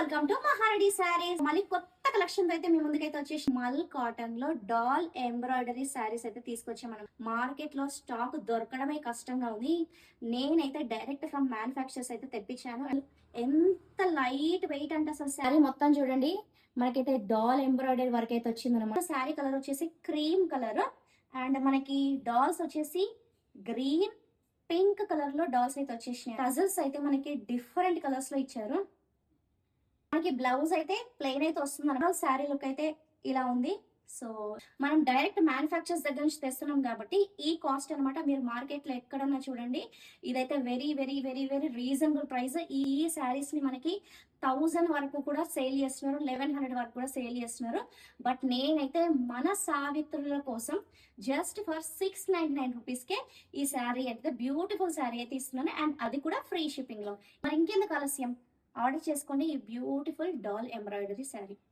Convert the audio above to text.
Welcome to Maha Reddy saris. మళ్ళీ కొత్త collection అయితే మీ ముందుకైతే వచ్చేసి మల్ కాటన్ లో డాల్ ఎంబ్రాయిడరీ శారీస్ అయితే తీసుకొచ్చాం. మనం మార్కెట్ లో స్టాక్ దొరకడమే కష్టంగా ఉంది. నేనైతే డైరెక్ట్ ఫ్రమ్ మ్యానుఫ్యాక్చర్స్ అయితే తెప్పించాను. ఎంత లైట్ వెయిట్ అంటే అసలు శారీ మొత్తం చూడండి, మనకైతే డాల్ ఎంబ్రాయిడరీ వర్క్ అయితే వచ్చింది అనమాట. శారీ కలర్ వచ్చేసి క్రీమ్ కలర్ అండ్ మనకి డాల్స్ వచ్చేసి గ్రీన్ పింక్ కలర్ లో డాల్స్ అయితే వచ్చేసినాయి. టజల్స్ అయితే మనకి డిఫరెంట్ కలర్స్ లో ఇచ్చారు. మనకి బ్లౌజ్ అయితే ప్లెయిన్ అయితే వస్తుంది అనమాట. శారీ లుక్ అయితే ఇలా ఉంది. సో మనం డైరెక్ట్ మ్యానుఫ్యాక్చర్స్ దగ్గర నుంచి తెస్తున్నాం కాబట్టి ఈ కాస్ట్ అనమాట. మీరు మార్కెట్ లో ఎక్కడన్నా చూడండి, ఇదైతే very very very very reasonable price. ఈ శారీస్ ని మనకి 1000 వరకు కూడా సేల్ చేస్తున్నారు, 1100 వరకు కూడా సేల్ చేస్తున్నారు. బట్ నేనైతే మన సావిత్రుల కోసం జస్ట్ ఫర్ 699 రూపీస్ కే ఈ శారీ అయితే బ్యూటిఫుల్ శారీ అయితే ఇస్తున్నాను, అండ్ అది కూడా ఫ్రీ షిప్పింగ్ లో. మరి ఇంకెందుకు ఆలస్యం, ఆర్డర్ చేసుకోండి ఈ బ్యూటిఫుల్ డాల్ ఎంబ్రాయిడరీ శారీ.